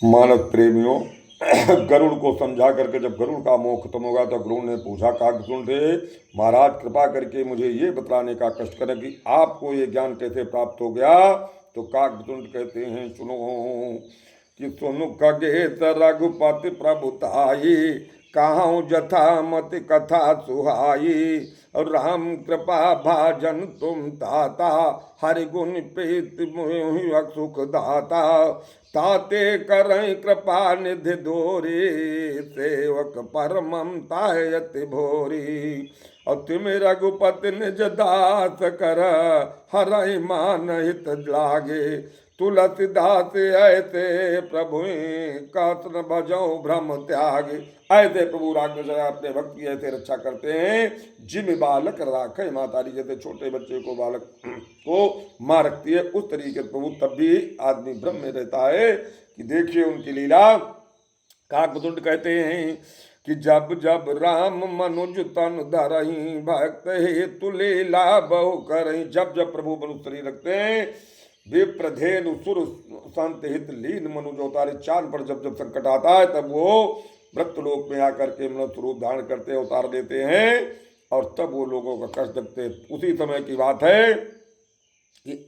मानव प्रेमियों, गरुड़ को समझा करके जब गरुड़ का मोह खत्म होगा तो गरुड़ ने पूछा काकभुजुंड से, महाराज कृपा करके मुझे ये बतलाने का कष्ट करें कि आपको ये ज्ञान कैसे प्राप्त हो गया। तो काकभुजुंड कहते हैं, सुनो कि सुनु खगेश रघुपति प्रभुताई, कहाँ जथा मत कथा सुहाई। और राम कृपा भाजन तुम ताता, हरि गुण प्रीत सुख दाता। ताते करें कृपा निधि दोरी, सेवक परमम तायति भोरी। और तुम रघुपति निज दास कर, हरहि मान हित लागे। तुलसीदास ऐसे प्रभु कथन भजो भ्रम त्यागे। ऐसे प्रभु राघव अपने भक्त की ऐसे रक्षा करते हैं जिम बालक राखे मातारी। जैसे छोटे बच्चे को बालक को माँ रखती है, उस तरीके से प्रभु तब भी आदमी भ्रम में रहता है कि देखिए उनकी लीला। काकभुजुंड कहते हैं कि जब जब राम मनुज तन धरही, भक्त हेतु लीला बहु करही। जब जब प्रभु मनुष्य शरीर रखते हैं, विप्रधेनु सुर संत हित लीन मनुज अवतारे। चांद पर जब जब संकट आता है तब वो मृत्यु लोक में आकर के मनुष्य रूप धारण करते अवतार देते हैं और तब वो लोगों का कष्ट देखते। उसी समय की बात है कि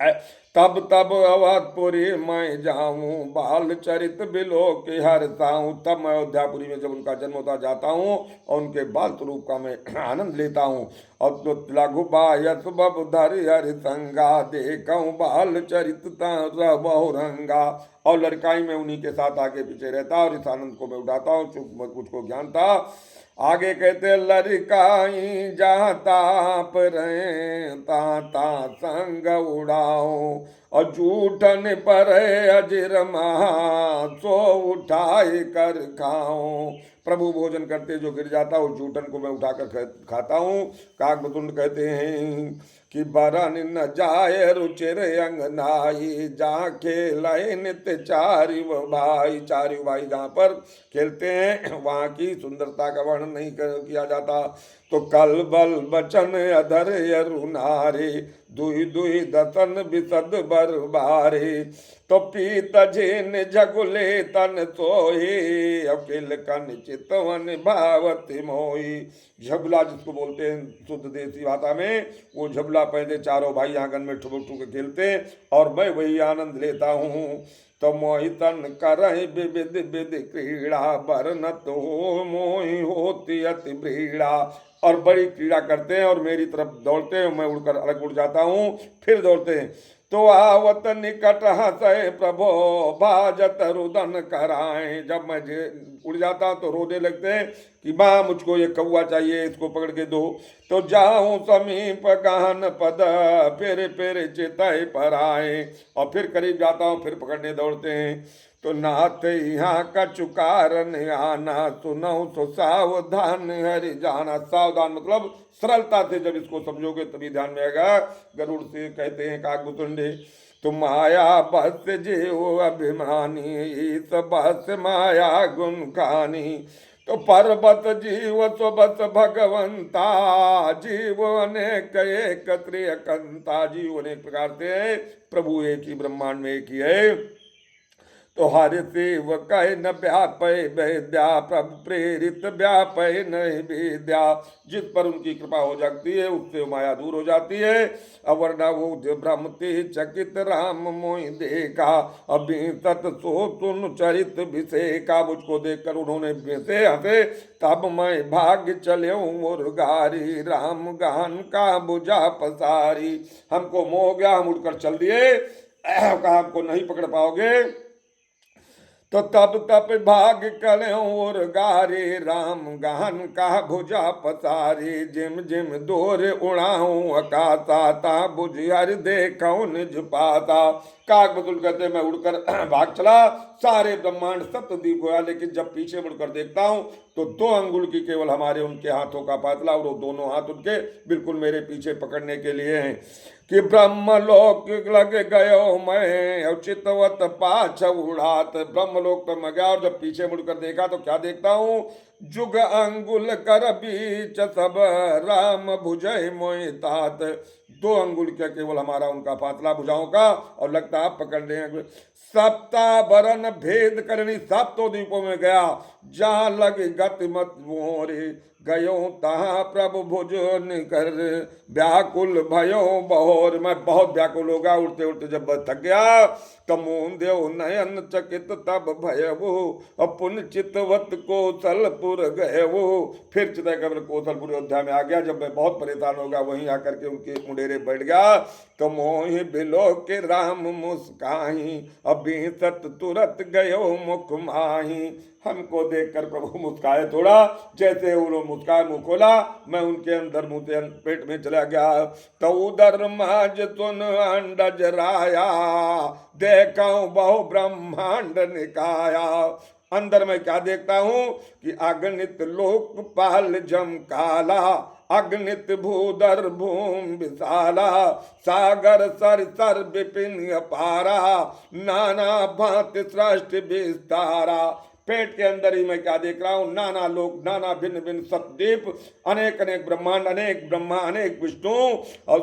तब तब अवधपुरी मैं जाऊं, बाल चरित बिलो के हरताऊं। तब मैं अयोध्यापुरी में जब उनका जन्म होता जाता हूँ और उनके बाल स्वरूप का मैं आनंद लेता हूँ। और तो लघु बायस बब धर हरि संगा, देखूं बाल चरित बहुरंगा। और लड़काई में उन्हीं के साथ आगे पीछे रहता और इस आनंद को मैं उठाता हूँ। मुझको ज्ञान था। आगे कहते लड़काई जाता पर ताता संग उड़ाओ, और जूठन पर अजर महा, सो उठाए कर खाओ। प्रभु भोजन करते जो गिर जाता उस जूठन को मैं उठाकर खाता हूँ। काकभुजुंड कहते हैं कि बरन न जाय रुचिर अंगनाई, जहाँ खेलाए नित्य चारिव भाई। चारिव भाई जहाँ पर खेलते हैं वहाँ की सुंदरता का वर्णन नहीं किया जाता। तो कल बल बचन अधर यरुनारे, दुई दुई दतन बिसद बरबारे। तो पीत जिन जगुले तन सोहे, अकेल कन चितवन भावति मोही। झबला जिसको बोलते हैं शुद्ध देसी भाषा में, वो झबला पहले चारों भाई आंगन में ठुक ठुक खेलते और मैं वही आनंद लेता हूँ। तो मोहि तन करहि विविध विधि क्रीड़ा, बरनत हो मोहि होती अति भ्रीड़ा। और बड़ी क्रीड़ा करते हैं और मेरी तरफ दौड़ते हैं, मैं उड़कर अलग उड़ जाता हूँ, फिर दौड़ते हैं। तो आवत निकट हंसे प्रभो, भाजत रुदन कराए। जब मैं उड़ जाता हूँ तो रोने लगते हैं कि माँ मुझको ये कौवा चाहिए, इसको पकड़ के दो। तो जाऊं समीप गहन पद, फिर फिर चितय पर आए। और फिर करीब जाता हूँ, फिर पकड़ने दौड़ते हैं। तो नाथ यहाँ का चुकारन आना, सुनऊ तो सावधान हरि जाना। सावधान मतलब सरलता से जब इसको समझोगे तभी ध्यान में आएगा। गरुड़ से कहते हैं काकभुजुंड, तुम माया बस जीव अभिमानी, इस बस माया गुण खानी। तो पर्वत जीव तो बस भगवंता, जीव अनेक एक त्रियकंता। जीव अनेक प्रकार से, प्रभु एक ही, ब्रह्मांड में एक ही है। तो हर सेवक न व्यापय विद्या, प्रभु प्रेरित व्यापय नहीं विद्या। जिस पर उनकी कृपा हो जाती है उससे माया दूर हो जाती है। अवरना वो भ्रमते चकित राम मोहि देखा, अभी तत् सो तुन चरित विषेका। मुझको देखकर उन्होंने हंसे हंसे, तब मैं भाग्य चले मुर्गारी, राम गान का बुझा पसारी। हमको मोह हो गया, हम उड़कर चल दिए, कहा हमको नहीं पकड़ पाओगे। तो तब तप भाग कले और गारे, राम गहन का भुजा पसारे। जिम जिम दोर उड़ाऊं अकाता, ता बुझ हर देखो निज पाता। काकभुजुंड कहते मैं उड़कर भाग चला, सारे ब्रह्मांड सप्तद्वीप हुआ, लेकिन जब पीछे मुड़कर देखता हूं तो 2 अंगुल की केवल हमारे उनके हाथों का फासला, और वो दोनों हाथ उनके बिल्कुल मेरे पीछे पकड़ने के लिए हैं। कि ब्रह्मलोक लग गयो मैं, चितवत पाछ उड़ात। ब्रह्मलोक पर मैं गया और जब पीछे मुड़कर देखा तो क्या देखता हूँ, जुग अंगुल कर बीच सब, राम भुजय मोहि तात। 2 अंगुल क्या केवल हमारा उनका फासला भुजाओं का, और लगता आप पकड़ लें। सप्तावरण भेद करनी, सातों द्वीपों में गया, जहां लगे गति मत मोरे, गयो तहाँ प्रभु भुज निकर, व्याकुल भयो बहोर। मैं बहुत व्याकुल हो गया, उड़ते उड़ते जब थक गया, तमोन देव नयन चकित तब भयवो, अपुन चितवत कौशलपुर गए वो। फिर चितय कब्र कौशलपुर अयोध्या में आ गया। जब मैं बहुत परेशान हो गया, वहीं आकर के उनके मुडेरे बैठ गया। तो मोहि बिलो के राम मुस्काही, अभी सत तुरत गयो मुख माही। हमको देखकर प्रभु मुस्काए थोड़ा, जैसे वो मुस्काए मुंह खोला, मैं उनके अंदर मुंह से पेट में चला गया। तो उदर माज तुन अंडज राया, देखा बहु ब्रह्मांड निकाया। अंदर मैं क्या देखता हूं कि अगणित लोकपाल जम काला, अग्नित भूधर भूम विशाला, सागर सर सर विपिन अपारा, नाना भांति सृष्टि विस्तारा। पेट के अंदर ही मैं क्या देख रहा हूँ, नाना लोक, नाना भिन्न भिन्न सतद्वीप, अनेक अनेक ब्रह्मांड, अनेक ब्रह्मा, अनेक विष्णु, और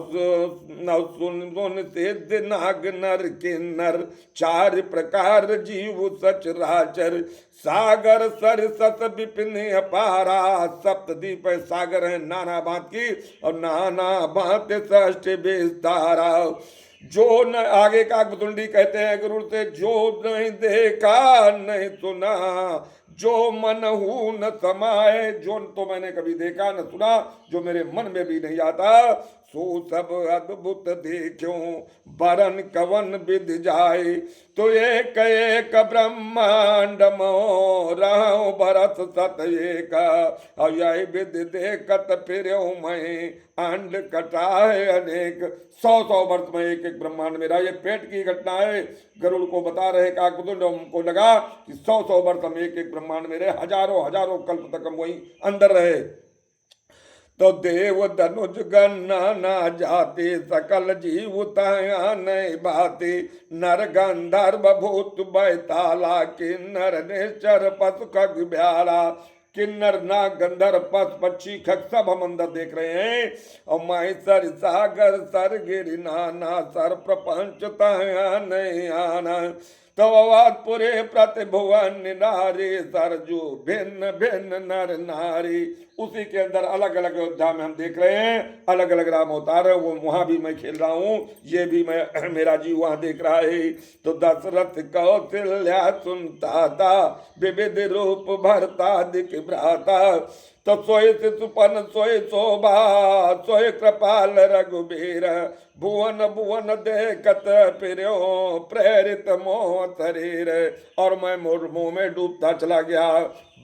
सुन सिद्ध नाग नर किन्नर, 4 प्रकार जीव सचराचर, सागर सर सत विपिन अपारा। सप्तद्वीप सागर है नाना भांत की, और नाना भांत सृष्टि विस्तारा। जो न आगे काकभुतुंडी कहते हैं गुरु से, जो नहीं देखा नहीं सुना, जो मन हूं न समाए। जो तो मैंने कभी देखा न सुना, जो मेरे मन में भी नहीं आता, सो सब अद्भुत देखो, बरन कवन विद जाए। तो एक एक ब्रह्मांड मो रहो भरत सत एक, और यही विद देखत फिर मैं अंड कटाए अनेक। 100 वर्ष में एक एक ब्रह्मांड मेरा। ये पेट की घटना है, गरुड़ को बता रहे काकभुतुंड। हमको लगा कि 100 वर्ष हम एक एक ब्रह्मांड मेरे, हजारों हजारों कल्प तक हम वही अंदर रहे। तो देव धनुज गन्ना ना जाते, सकल जीव तया नहीं भाते, नर गंधर्व भूत बैताला, किन्नर निश्चर पशु खग ब्याला। किन्नर नाग गंधर्व पशु पक्षी खग सब हम अंदर देख रहे हैं। और माई सर सागर सर गिर नाना, सर प्रपंच तया नहीं आना। तवादपुरे प्रतिभुवन नारी, सरजू भिन्न भिन्न नर नारी। उसी के अंदर अलग अलग अयोध्या में हम देख रहे हैं, अलग अलग राम अवतार है। वो वहां भी मैं खेल रहा हूँ, ये भी मैं, मेरा जीव वहां देख रहा है। तो दशरथ कौशल्या सुनता था, विविध रूप भरता दिख भ्राता। तो सोय शिशुपन सोय शोभा, सोय कृपाल रघुबीर, भुवन भुवन देखत फिरो, प्रेरित मोह शरीर। और मैं मोह में डूबता चला गया,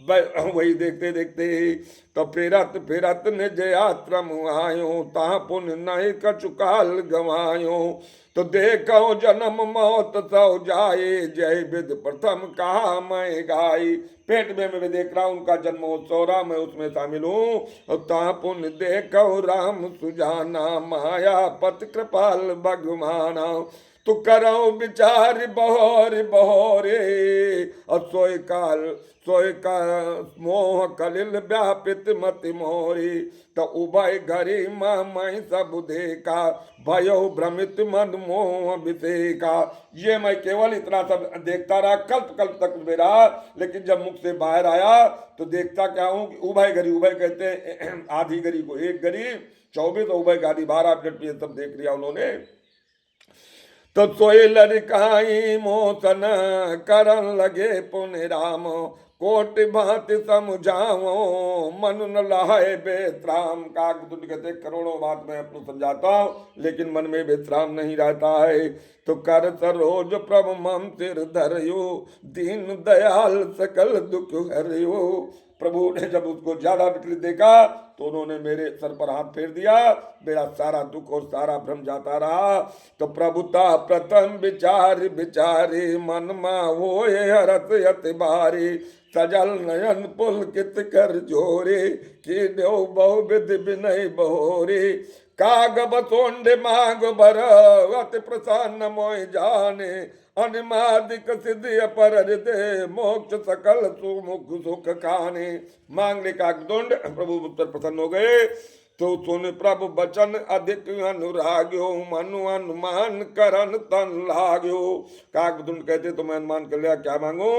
वही देखते देखते। तो फिरत फिरत निज यात्रम आयो, ता पुण्य नहीं कछु काल गवायो। तो देखो जन्म मौत सौ जाए, जय विद प्रथम कहा मैं गाई। पेट में मैं देख रहा हूं उनका जन्मोत्सव, राम मैं उसमें शामिल हूँ। ता पुण्य देखो राम सुजाना, माया पत कृपाल भगवाना। तो करो विचार बहोर बहोरे, और सोय का मोह कलिल व्यापित मति मोरी। तो उभय घरी मई सब देखा, भयो भ्रमित मन मोह विषेका। ये मैं केवल इतना सब देखता रहा, कल्प कल्प तक मेरा। लेकिन जब मुख से बाहर आया तो देखता क्या हूँ कि उभय घरी, उभय कहते हैं आधी घड़ी को एक घड़ी, 24 उभय घड़ी 12 मिनट में सब देख लिया उन्होंने। तो सोई लड़काई मोसन करन लगे पुण्य राम, कोट भांति समझाओ मन न लाए बेत्राम। काकभुतुंड कहते करोड़ों बात मैं अपने समझाता हूँ, लेकिन मन में विश्राम नहीं रहता है। तो कर सरोज प्रभु मम सिर धरियो, दीन दयाल सकल दुख हरियो। प्रभु ने जब उसको ज्यादा विचलित देखा तो उन्होंने मेरे सर पर हाथ फेर दिया, मेरा सारा दुख और सारा भ्रम जाता रहा। तो प्रभुता प्रथम विचार विचारे, मन मा होए हरत यति बारी। सजल नयन पुलकित कर जोरे, कि देव बहु विधि विनय बहोरे। काग बसोंड माग बर, अति प्रसन्न मोय जाने। अनिमादिक सिद्धि अपर हृदय, मोक्ष सकल सुमुख सुख खाने। मांगने काकभुतुंड, प्रभु उत्तर प्रसन्न हो गए। तो सुन प्रभु बचन अधिक अनुराग्यो, मनु अनुमान करन तन लाग्यो। काकभुजुंड कहते तो मैं अनुमान कर लिया क्या मांगू,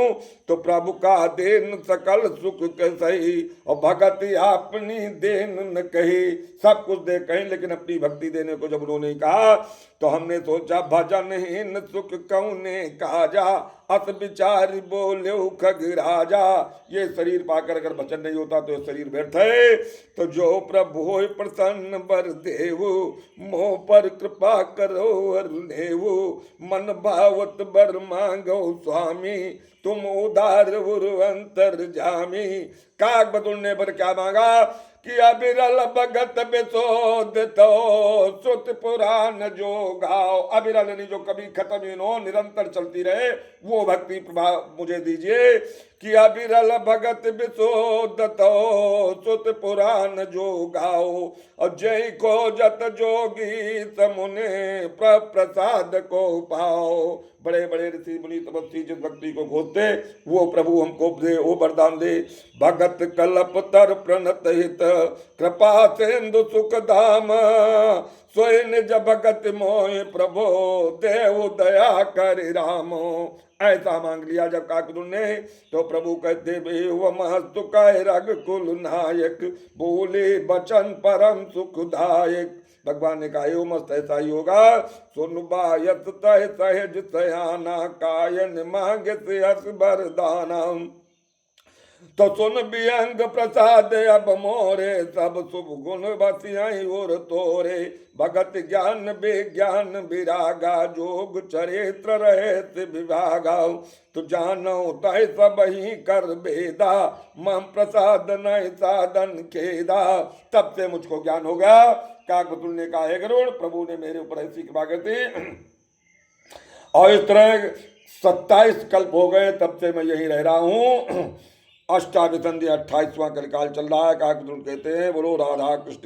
तो प्रभु का देन सकल सुख के सही, और भगति अपनी देन न कही। सब कुछ दे कहीं, लेकिन अपनी भक्ति देने को जब उन्होंने कहा तो हमने सोचा भजन हीन सुख कौने काजा, अत विचार बोले खग राजा। ये शरीर पाकर अगर वचन नहीं होता तो ये शरीर व्यर्थ है। तो जो प्रभु होय प्रसन्न बर देवो, मोह पर कृपा करो अरुणेवो, मन भावत बर मांगो स्वामी, तुम उदार अंतर जामी। काकभजुंड ने पर क्या मांगा कि अबिरल भगत बिसोद तो श्रुत पुराण जो गाओ। अबिरल नहीं जो कभी खत्म ही नो, निरंतर चलती रहे, वो भक्ति प्रभाव मुझे दीजिए। कि अबिरल भगत बिसोद तो श्रुत पुराण जो गाओ, और जय को जत जोगी समुने प्रसाद को पाओ। बड़े बड़े ऋषि मुनि तपस्वी जिस भक्ति को खोजते वो प्रभु हमको दे, वो वरदान दे। भगत कल्प तर प्रणत हित, कृपा सिंधु सुख धाम, स्वयं निज भगत मोहि प्रभो, देव दया कर रामो। ऐसा मांग लिया जब काकभजुंड ने, तो प्रभु कहते महस्तु कह रग कुल नायक, बोले बचन परम सुखदायक। भगवान ने कहा मस्त ऐसा ही होगा। सुन बायत तह सहज सयाना, कायन मांगे से हस बरदाना। तो सुन वियंग प्रसाद अब मोरे, सब शुभ गुण बसियाई और तोरे। भगत ज्ञान विज्ञान विरागा, जोग चरित्र रहे विभागा। तो जानो तय सब ही कर बेदा, मम प्रसाद नय साधन खेदा। तब से मुझको ज्ञान हो गया। काकभजुंड ने कहा हे गरुड़, प्रभु ने मेरे ऊपर ऐसी कृपा कर दी, और इस तरह 27 कल्प हो गए, तब से मैं यही रह रहा हूँ। अष्टाभिसंधि 28वां कलिकाल चल रहा है। काकभजुंड कहते हैं बोलो राधा कृष्ण।